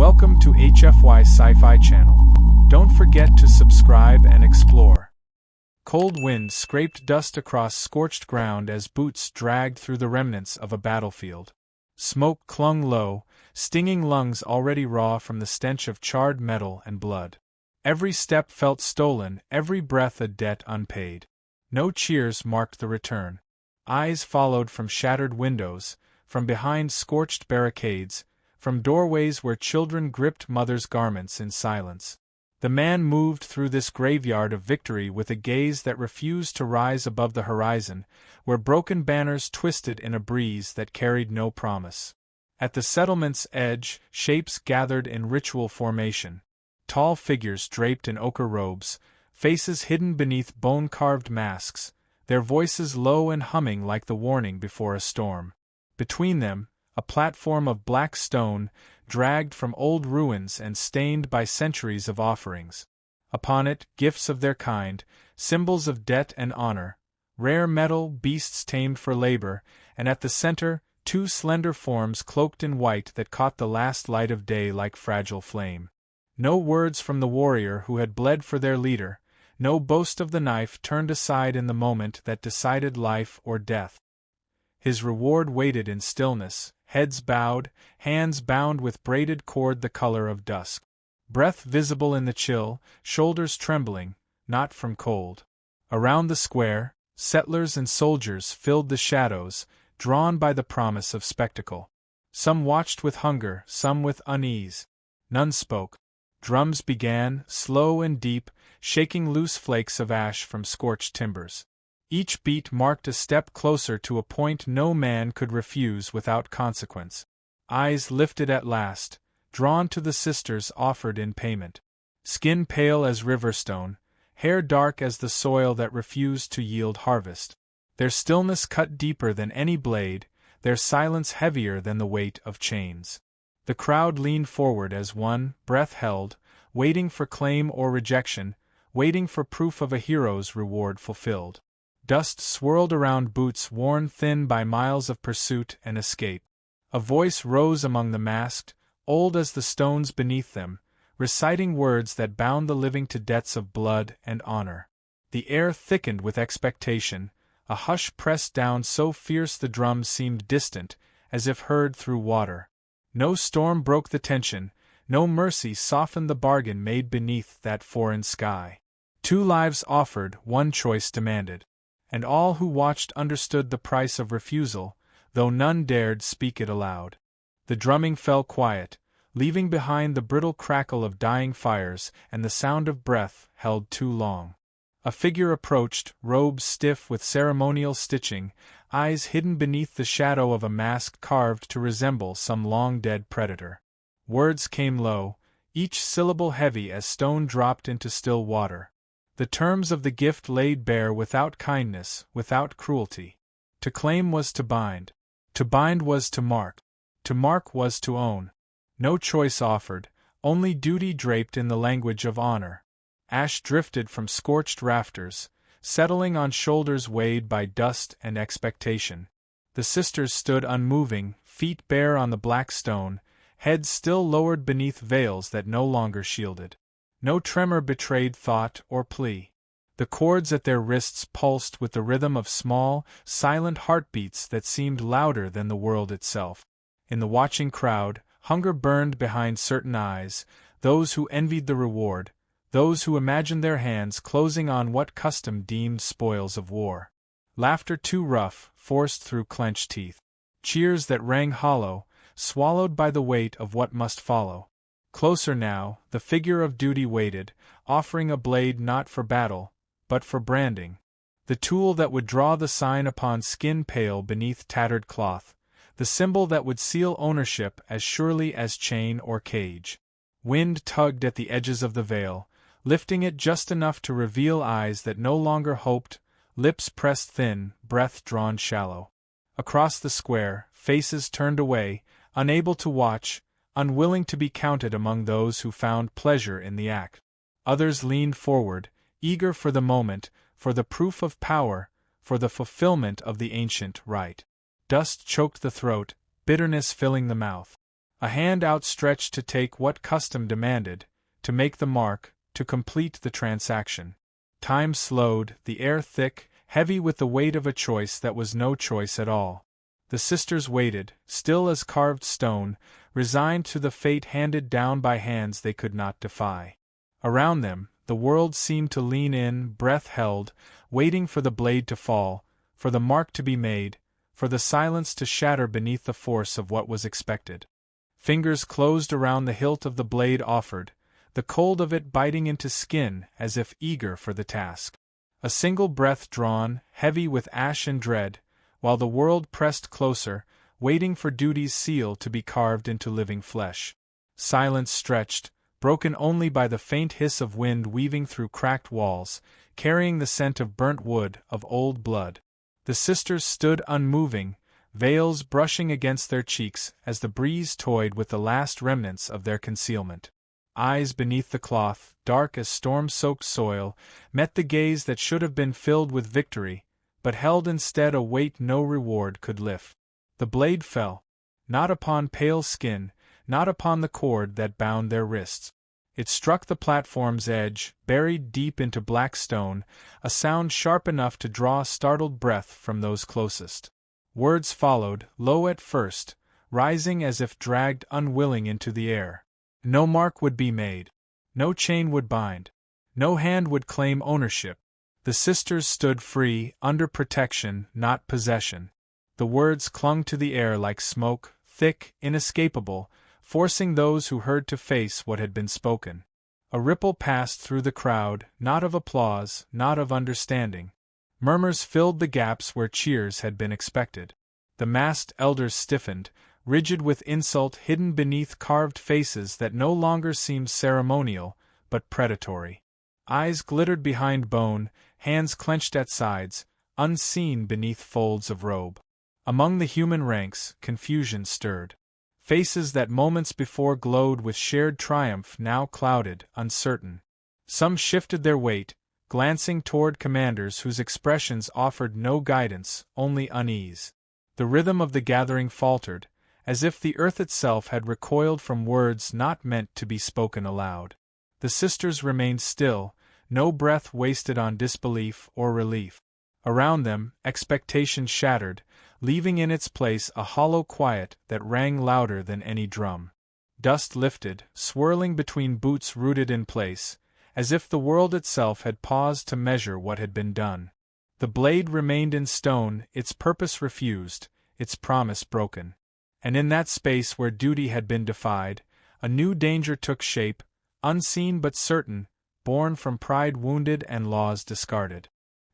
Welcome to HFY Sci-Fi channel. Don't forget to subscribe and explore. Cold winds scraped dust across scorched ground as boots dragged through the remnants of a battlefield. Smoke clung low, stinging lungs already raw from the stench of charred metal and blood. Every step felt stolen, every breath a debt unpaid. No cheers marked the return. Eyes followed from shattered windows, from behind scorched barricades, from doorways where children gripped mothers' garments in silence. The man moved through this graveyard of victory with a gaze that refused to rise above the horizon, where broken banners twisted in a breeze that carried no promise. At the settlement's edge, shapes gathered in ritual formation. Tall figures draped in ochre robes, faces hidden beneath bone-carved masks, their voices low and humming like the warning before a storm. Between them, a platform of black stone, dragged from old ruins and stained by centuries of offerings. Upon it, gifts of their kind, symbols of debt and honor, rare metal, beasts tamed for labor, and at the center, two slender forms cloaked in white that caught the last light of day like fragile flame. No words from the warrior who had bled for their leader, no boast of the knife turned aside in the moment that decided life or death. His reward waited in stillness, heads bowed, hands bound with braided cord the color of dusk. Breath visible in the chill, shoulders trembling, not from cold. Around the square, settlers and soldiers filled the shadows, drawn by the promise of spectacle. Some watched with hunger, some with unease. None spoke. Drums began, slow and deep, shaking loose flakes of ash from scorched timbers. Each beat marked a step closer to a point no man could refuse without consequence. Eyes lifted at last, drawn to the sisters offered in payment. Skin pale as riverstone, hair dark as the soil that refused to yield harvest. Their stillness cut deeper than any blade, their silence heavier than the weight of chains. The crowd leaned forward as one, breath held, waiting for claim or rejection, waiting for proof of a hero's reward fulfilled. Dust swirled around boots worn thin by miles of pursuit and escape. A voice rose among the masked, old as the stones beneath them, reciting words that bound the living to debts of blood and honor. The air thickened with expectation, a hush pressed down so fierce the drums seemed distant, as if heard through water. No storm broke the tension, no mercy softened the bargain made beneath that foreign sky. 2 lives offered, 1 choice demanded. And all who watched understood the price of refusal, though none dared speak it aloud. The drumming fell quiet, leaving behind the brittle crackle of dying fires and the sound of breath held too long. A figure approached, robes stiff with ceremonial stitching, eyes hidden beneath the shadow of a mask carved to resemble some long-dead predator. Words came low, each syllable heavy as stone dropped into still water. The terms of the gift laid bare without kindness, without cruelty. To claim was to bind. To bind was to mark. To mark was to own. No choice offered, only duty draped in the language of honor. Ash drifted from scorched rafters, settling on shoulders weighed by dust and expectation. The sisters stood unmoving, feet bare on the black stone, heads still lowered beneath veils that no longer shielded. No tremor betrayed thought or plea. The cords at their wrists pulsed with the rhythm of small, silent heartbeats that seemed louder than the world itself. In the watching crowd, hunger burned behind certain eyes, those who envied the reward, those who imagined their hands closing on what custom deemed spoils of war. Laughter too rough, forced through clenched teeth. Cheers that rang hollow, swallowed by the weight of what must follow. Closer now, the figure of duty waited, offering a blade not for battle, but for branding. The tool that would draw the sign upon skin pale beneath tattered cloth, the symbol that would seal ownership as surely as chain or cage. Wind tugged at the edges of the veil, lifting it just enough to reveal eyes that no longer hoped, lips pressed thin, breath drawn shallow. Across the square, faces turned away, unable to watch, unwilling to be counted among those who found pleasure in the act. Others leaned forward, eager for the moment, for the proof of power, for the fulfillment of the ancient rite. Dust choked the throat, bitterness filling the mouth. A hand outstretched to take what custom demanded, to make the mark, to complete the transaction. Time slowed, the air thick, heavy with the weight of a choice that was no choice at all. The sisters waited, still as carved stone, resigned to the fate handed down by hands they could not defy. Around them, the world seemed to lean in, breath held, waiting for the blade to fall, for the mark to be made, for the silence to shatter beneath the force of what was expected. Fingers closed around the hilt of the blade offered, the cold of it biting into skin as if eager for the task. A single breath drawn, heavy with ash and dread, while the world pressed closer, waiting for duty's seal to be carved into living flesh. Silence stretched, broken only by the faint hiss of wind weaving through cracked walls, carrying the scent of burnt wood, of old blood. The sisters stood unmoving, veils brushing against their cheeks as the breeze toyed with the last remnants of their concealment. Eyes beneath the cloth, dark as storm-soaked soil, met the gaze that should have been filled with victory, but held instead a weight no reward could lift. The blade fell, not upon pale skin, not upon the cord that bound their wrists. It struck the platform's edge, buried deep into black stone, a sound sharp enough to draw a startled breath from those closest. Words followed, low at first, rising as if dragged unwilling into the air. No mark would be made. No chain would bind. No hand would claim ownership. The sisters stood free, under protection, not possession. The words clung to the air like smoke, thick, inescapable, forcing those who heard to face what had been spoken. A ripple passed through the crowd, not of applause, not of understanding. Murmurs filled the gaps where cheers had been expected. The masked elders stiffened, rigid with insult hidden beneath carved faces that no longer seemed ceremonial, but predatory. Eyes glittered behind bone, hands clenched at sides, unseen beneath folds of robe. Among the human ranks, confusion stirred. Faces that moments before glowed with shared triumph now clouded, uncertain. Some shifted their weight, glancing toward commanders whose expressions offered no guidance, only unease. The rhythm of the gathering faltered, as if the earth itself had recoiled from words not meant to be spoken aloud. The sisters remained still, no breath wasted on disbelief or relief. Around them, expectation shattered, leaving in its place a hollow quiet that rang louder than any drum. Dust lifted, swirling between boots rooted in place, as if the world itself had paused to measure what had been done. The blade remained in stone, its purpose refused, its promise broken. And in that space where duty had been defied, a new danger took shape, unseen but certain, born from pride wounded and laws discarded.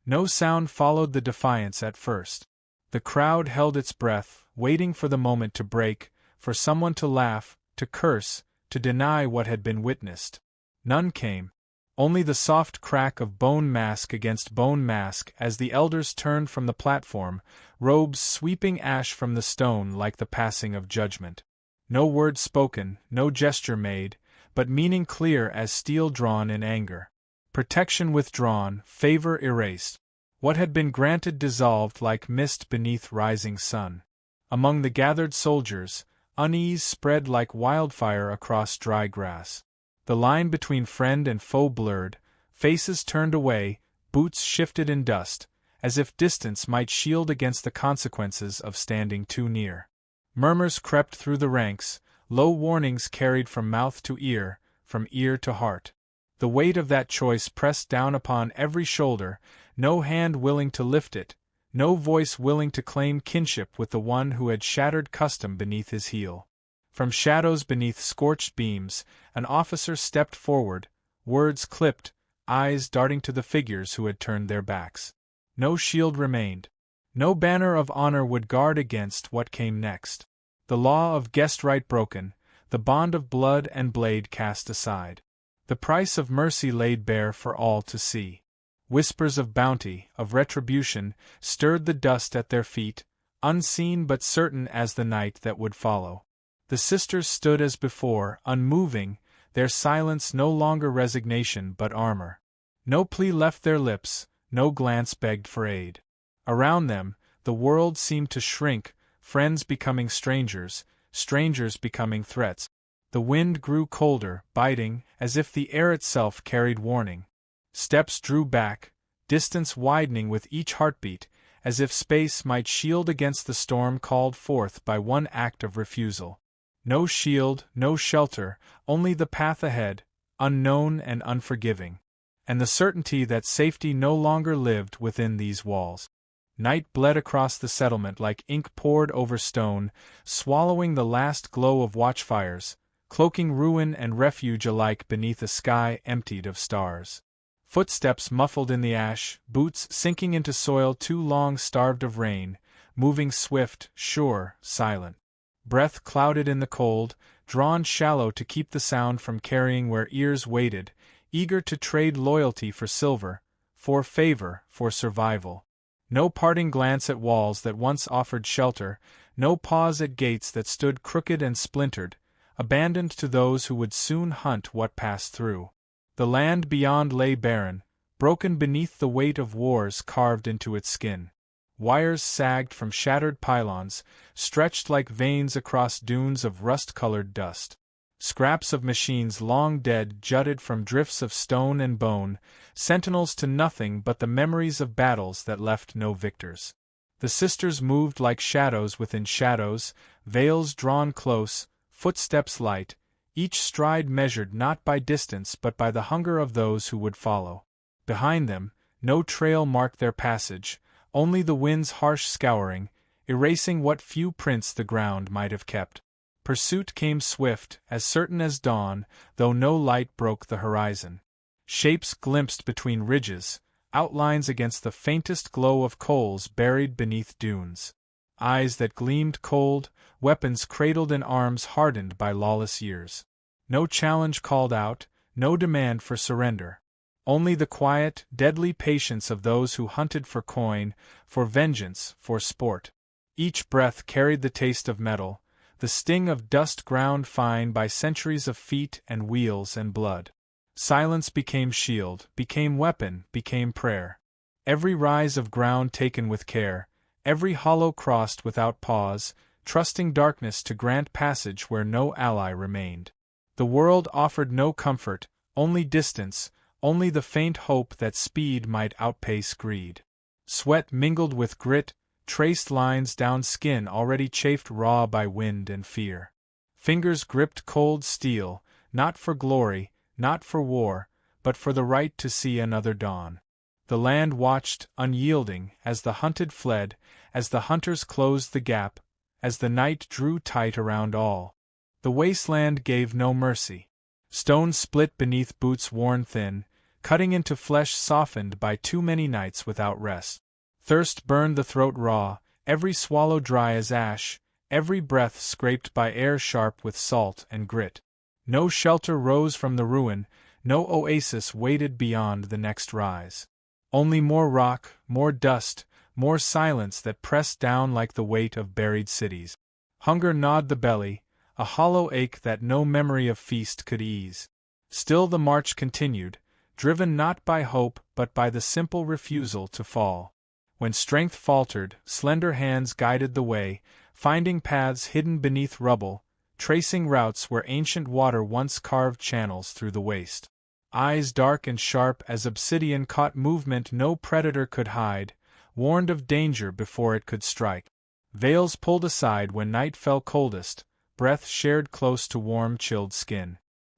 No sound followed the defiance at first. The crowd held its breath, waiting for the moment to break, for someone to laugh, to curse, to deny what had been witnessed. None came. Only the soft crack of bone mask against bone mask as the elders turned from the platform, robes sweeping ash from the stone like the passing of judgment. No word spoken, no gesture made, but meaning clear as steel drawn in anger. Protection withdrawn, favor erased. What had been granted dissolved like mist beneath rising sun. Among the gathered soldiers, unease spread like wildfire across dry grass. The line between friend and foe blurred, faces turned away, boots shifted in dust, as if distance might shield against the consequences of standing too near. Murmurs crept through the ranks, low warnings carried from mouth to ear, from ear to heart. The weight of that choice pressed down upon every shoulder, no hand willing to lift it, no voice willing to claim kinship with the one who had shattered custom beneath his heel. From shadows beneath scorched beams, an officer stepped forward, words clipped, eyes darting to the figures who had turned their backs. No shield remained. No banner of honor would guard against what came next. The law of guest right broken, the bond of blood and blade cast aside. The price of mercy laid bare for all to see. Whispers of bounty, of retribution, stirred the dust at their feet, unseen but certain as the night that would follow. The sisters stood as before, unmoving, their silence no longer resignation but armor. No plea left their lips, no glance begged for aid. Around them, the world seemed to shrink, friends becoming strangers, strangers becoming threats. The wind grew colder, biting, as if the air itself carried warning. Steps drew back, distance widening with each heartbeat, as if space might shield against the storm called forth by one act of refusal. No shield, no shelter, only the path ahead, unknown and unforgiving. And the certainty that safety no longer lived within these walls. Night bled across the settlement like ink poured over stone, swallowing the last glow of watchfires, cloaking ruin and refuge alike beneath a sky emptied of stars. Footsteps muffled in the ash, boots sinking into soil too long starved of rain, moving swift, sure, silent. Breath clouded in the cold, drawn shallow to keep the sound from carrying where ears waited, eager to trade loyalty for silver, for favor, for survival. No parting glance at walls that once offered shelter, no pause at gates that stood crooked and splintered, abandoned to those who would soon hunt what passed through. The land beyond lay barren, broken beneath the weight of wars carved into its skin. Wires sagged from shattered pylons, stretched like veins across dunes of rust-colored dust. Scraps of machines long dead jutted from drifts of stone and bone, sentinels to nothing but the memories of battles that left no victors. The sisters moved like shadows within shadows, veils drawn close, footsteps light, each stride measured not by distance but by the hunger of those who would follow. Behind them, no trail marked their passage, only the wind's harsh scouring, erasing what few prints the ground might have kept. Pursuit came swift, as certain as dawn, though no light broke the horizon. Shapes glimpsed between ridges, outlines against the faintest glow of coals buried beneath dunes. Eyes that gleamed cold, weapons cradled in arms hardened by lawless years. No challenge called out, no demand for surrender. Only the quiet, deadly patience of those who hunted for coin, for vengeance, for sport. Each breath carried the taste of metal, the sting of dust ground fine by centuries of feet and wheels and blood. Silence became shield, became weapon, became prayer. Every rise of ground taken with care, every hollow crossed without pause, trusting darkness to grant passage where no ally remained. The world offered no comfort, only distance, only the faint hope that speed might outpace greed. Sweat mingled with grit, traced lines down skin already chafed raw by wind and fear. Fingers gripped cold steel, not for glory, not for war, but for the right to see another dawn. The land watched, unyielding, as the hunted fled, as the hunters closed the gap, as the night drew tight around all. The wasteland gave no mercy. Stone split beneath boots worn thin, cutting into flesh softened by too many nights without rest. Thirst burned the throat raw, every swallow dry as ash, every breath scraped by air sharp with salt and grit. No shelter rose from the ruin, no oasis waited beyond the next rise. Only more rock, more dust, more silence that pressed down like the weight of buried cities. Hunger gnawed the belly, a hollow ache that no memory of feast could ease. Still the march continued, driven not by hope but by the simple refusal to fall. When strength faltered, slender hands guided the way, finding paths hidden beneath rubble, tracing routes where ancient water once carved channels through the waste. Eyes dark and sharp as obsidian caught movement no predator could hide, warned of danger before it could strike. Veils pulled aside when night fell coldest, breath shared close to warm chilled skin.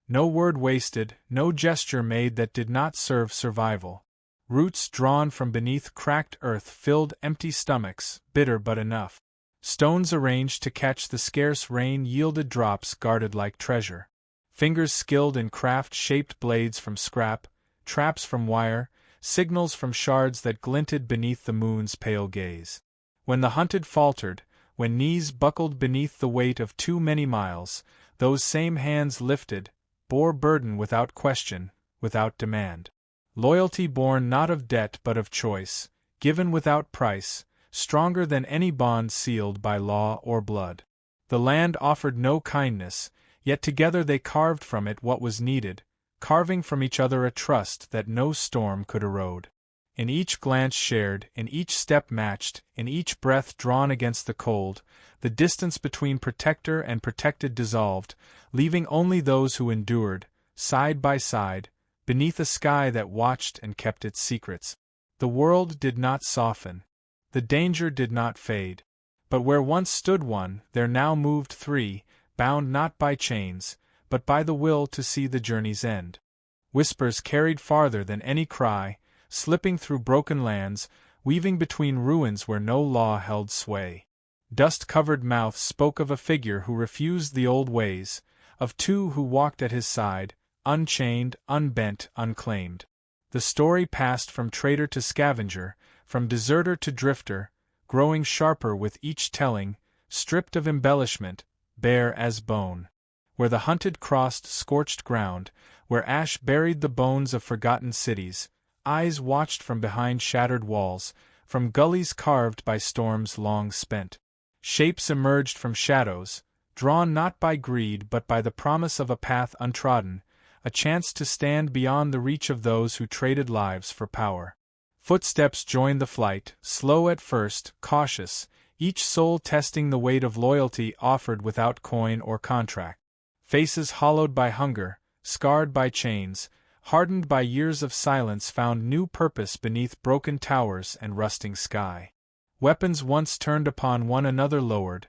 No word wasted, no gesture made that did not serve survival. Roots drawn from beneath cracked earth filled empty stomachs, bitter but enough. Stones arranged to catch the scarce rain yielded drops guarded like treasure. Fingers skilled in craft shaped blades from scrap, traps from wire, signals from shards that glinted beneath the moon's pale gaze. When the hunted faltered, when knees buckled beneath the weight of too many miles, those same hands lifted, bore burden without question, without demand. Loyalty born not of debt but of choice, given without price, stronger than any bond sealed by law or blood. The land offered no kindness, yet together they carved from it what was needed, carving from each other a trust that no storm could erode. In each glance shared, in each step matched, in each breath drawn against the cold, the distance between protector and protected dissolved, leaving only those who endured, side by side, beneath a sky that watched and kept its secrets. The world did not soften. The danger did not fade. But where once stood one, there now moved three, bound not by chains, but by the will to see the journey's end. Whispers carried farther than any cry, slipping through broken lands, weaving between ruins where no law held sway. Dust-covered mouths spoke of a figure who refused the old ways, of two who walked at his side, unchained, unbent, unclaimed. The story passed from traitor to scavenger, from deserter to drifter, growing sharper with each telling, stripped of embellishment, bare as bone. Where the hunted crossed scorched ground, where ash buried the bones of forgotten cities, eyes watched from behind shattered walls, from gullies carved by storms long spent. Shapes emerged from shadows, drawn not by greed but by the promise of a path untrodden, a chance to stand beyond the reach of those who traded lives for power. Footsteps joined the flight, slow at first, cautious, each soul testing the weight of loyalty offered without coin or contract. Faces hollowed by hunger, scarred by chains, hardened by years of silence found new purpose beneath broken towers and rusting sky. Weapons once turned upon one another lowered,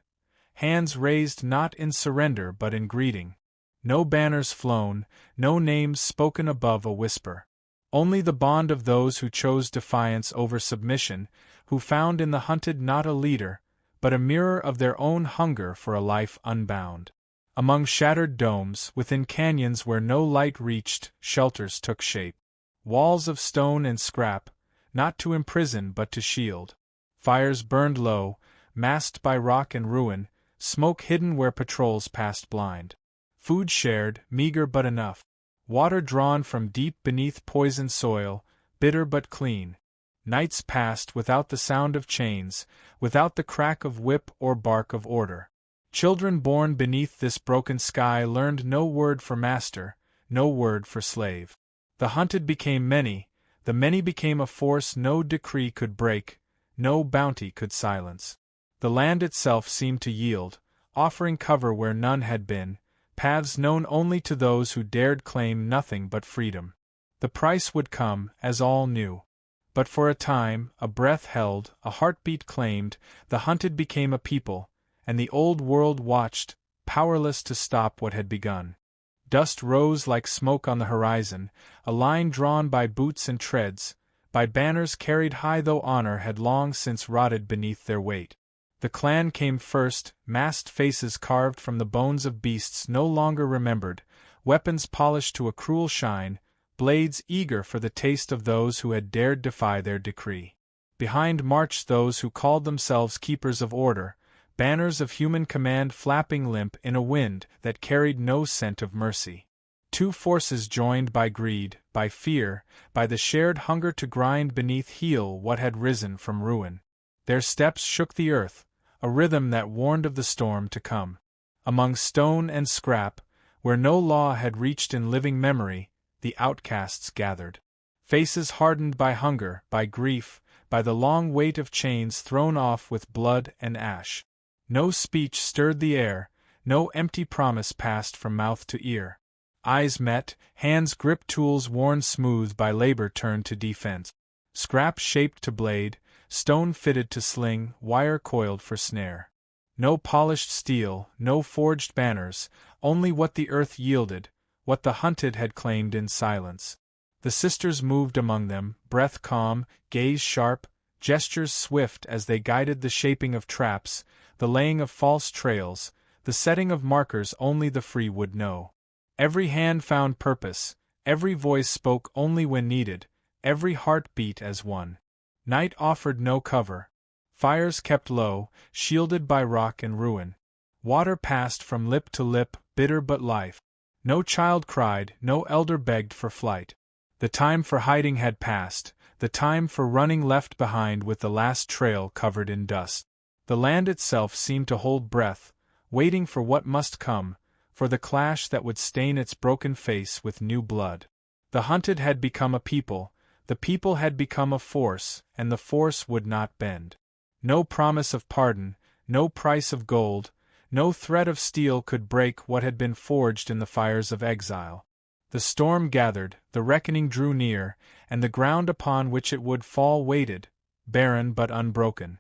hands raised not in surrender but in greeting. No banners flown, no names spoken above a whisper. Only the bond of those who chose defiance over submission, who found in the hunted not a leader, but a mirror of their own hunger for a life unbound. Among shattered domes, within canyons where no light reached, shelters took shape. Walls of stone and scrap, not to imprison but to shield. Fires burned low, masked by rock and ruin, smoke hidden where patrols passed blind. Food shared, meager but enough. Water drawn from deep beneath poisoned soil, bitter but clean. Nights passed without the sound of chains, without the crack of whip or bark of order. Children born beneath this broken sky learned no word for master, no word for slave. The hunted became many, the many became a force no decree could break, no bounty could silence. The land itself seemed to yield, offering cover where none had been, paths known only to those who dared claim nothing but freedom. The price would come, as all knew. But for a time, a breath held, a heartbeat claimed, the hunted became a people, and the old world watched, powerless to stop what had begun. Dust rose like smoke on the horizon, a line drawn by boots and treads, by banners carried high though honor had long since rotted beneath their weight. The clan came first, masked faces carved from the bones of beasts no longer remembered, weapons polished to a cruel shine, blades eager for the taste of those who had dared defy their decree. Behind marched those who called themselves keepers of order, banners of human command flapping limp in a wind that carried no scent of mercy. Two forces joined by greed, by fear, by the shared hunger to grind beneath heel what had risen from ruin. Their steps shook the earth, a rhythm that warned of the storm to come. Among stone and scrap, where no law had reached in living memory, the outcasts gathered. Faces hardened by hunger, by grief, by the long weight of chains thrown off with blood and ash. No speech stirred the air, no empty promise passed from mouth to ear. Eyes met, hands gripped tools worn smooth by labor turned to defense. Scrap shaped to blade, stone fitted to sling, wire coiled for snare. No polished steel, no forged banners, only what the earth yielded, what the hunted had claimed in silence. The sisters moved among them, breath calm, gaze sharp, gestures swift as they guided the shaping of traps, the laying of false trails, the setting of markers only the free would know. Every hand found purpose, every voice spoke only when needed, every heart beat as one. Night offered no cover. Fires kept low, shielded by rock and ruin. Water passed from lip to lip, bitter but life. No child cried, no elder begged for flight. The time for hiding had passed, the time for running left behind with the last trail covered in dust. The land itself seemed to hold breath, waiting for what must come, for the clash that would stain its broken face with new blood. The hunted had become a people, The people had become a force, and the force would not bend. No promise of pardon, no price of gold, no thread of steel could break what had been forged in the fires of exile. The storm gathered, the reckoning drew near, and the ground upon which it would fall waited, barren but unbroken.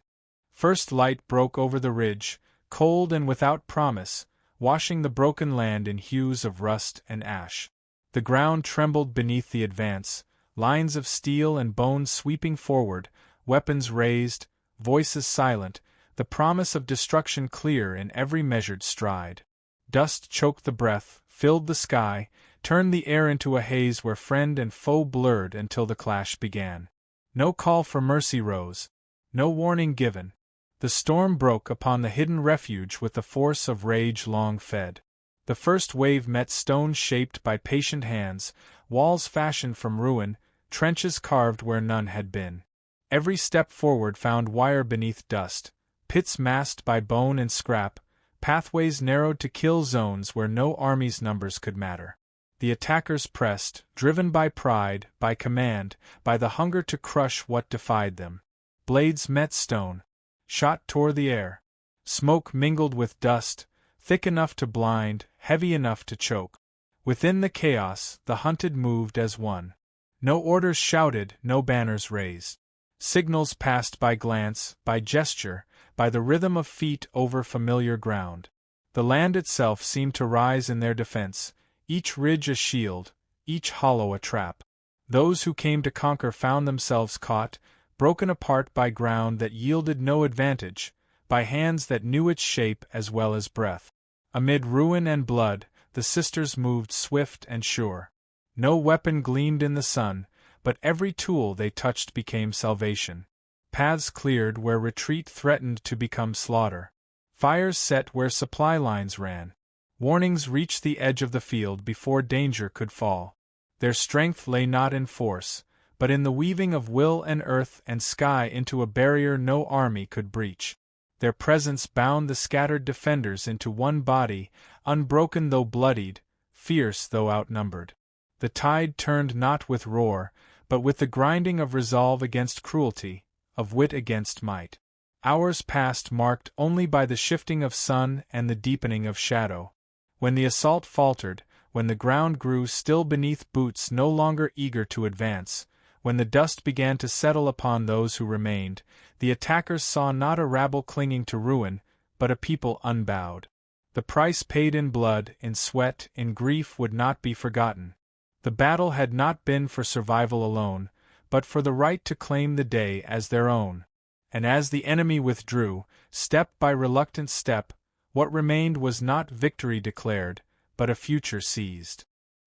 First light broke over the ridge, cold and without promise, washing the broken land in hues of rust and ash. The ground trembled beneath the advance, lines of steel and bone sweeping forward, weapons raised, voices silent, the promise of destruction clear in every measured stride. Dust choked the breath, filled the sky, turned the air into a haze where friend and foe blurred until the clash began. No call for mercy rose, no warning given. The storm broke upon the hidden refuge with the force of rage long fed. The first wave met stones shaped by patient hands, walls fashioned from ruin, trenches carved where none had been. Every step forward found wire beneath dust, pits masked by bone and scrap, pathways narrowed to kill zones where no army's numbers could matter. The attackers pressed, driven by pride, by command, by the hunger to crush what defied them. Blades met stone. Shot tore the air. Smoke mingled with dust, thick enough to blind, heavy enough to choke. Within the chaos, the hunted moved as one. No orders shouted, no banners raised. Signals passed by glance, by gesture, by the rhythm of feet over familiar ground. The land itself seemed to rise in their defense, each ridge a shield, each hollow a trap. Those who came to conquer found themselves caught, broken apart by ground that yielded no advantage, by hands that knew its shape as well as breath. Amid ruin and blood, the sisters moved swift and sure. No weapon gleamed in the sun, but every tool they touched became salvation. Paths cleared where retreat threatened to become slaughter. Fires set where supply lines ran. Warnings reached the edge of the field before danger could fall. Their strength lay not in force, but in the weaving of will and earth and sky into a barrier no army could breach. Their presence bound the scattered defenders into one body, unbroken though bloodied, fierce though outnumbered. The tide turned not with roar, but with the grinding of resolve against cruelty, of wit against might. Hours passed marked only by the shifting of sun and the deepening of shadow. When the assault faltered, when the ground grew still beneath boots no longer eager to advance, when the dust began to settle upon those who remained, the attackers saw not a rabble clinging to ruin, but a people unbowed. The price paid in blood, in sweat, in grief would not be forgotten. The battle had not been for survival alone, but for the right to claim the day as their own. And as the enemy withdrew, step by reluctant step, what remained was not victory declared, but a future seized.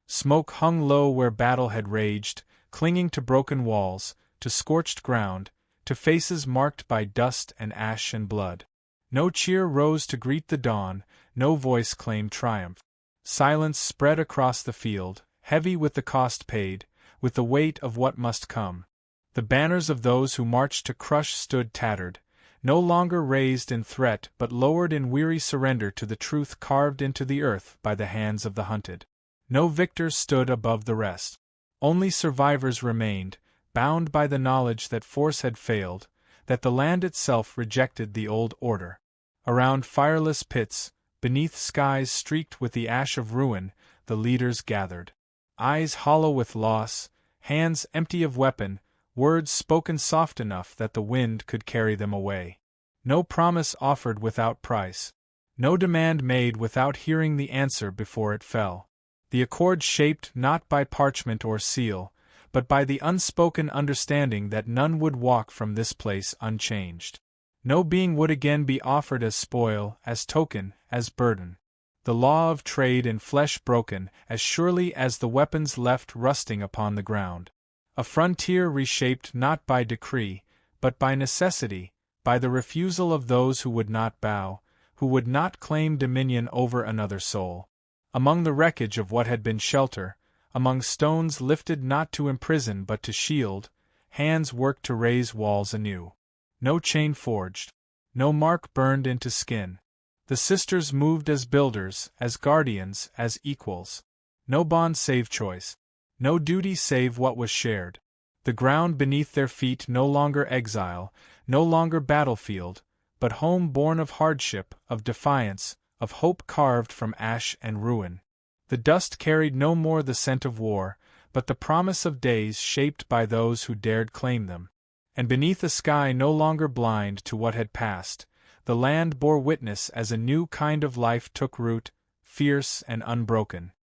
Smoke hung low where battle had raged, clinging to broken walls, to scorched ground, to faces marked by dust and ash and blood. No cheer rose to greet the dawn, no voice claimed triumph. Silence spread across the field, heavy with the cost paid, with the weight of what must come. The banners of those who marched to crush stood tattered, no longer raised in threat but lowered in weary surrender to the truth carved into the earth by the hands of the hunted. No victor stood above the rest. Only survivors remained, bound by the knowledge that force had failed, that the land itself rejected the old order. Around fireless pits, beneath skies streaked with the ash of ruin, the leaders gathered. Eyes hollow with loss, hands empty of weapon, words spoken soft enough that the wind could carry them away. No promise offered without price. No demand made without hearing the answer before it fell. The accord shaped not by parchment or seal, but by the unspoken understanding that none would walk from this place unchanged. No being would again be offered as spoil, as token, as burden. The law of trade in flesh broken as surely as the weapons left rusting upon the ground. A frontier reshaped not by decree, but by necessity, by the refusal of those who would not bow, who would not claim dominion over another soul. Among the wreckage of what had been shelter, among stones lifted not to imprison but to shield, hands worked to raise walls anew. No chain forged, no mark burned into skin. The sisters moved as builders, as guardians, as equals. No bond save choice. No duty save what was shared. The ground beneath their feet no longer exile, no longer battlefield, but home born of hardship, of defiance, of hope carved from ash and ruin. The dust carried no more the scent of war, but the promise of days shaped by those who dared claim them. And beneath a sky no longer blind to what had passed, the land bore witness as a new kind of life took root, fierce and unbroken.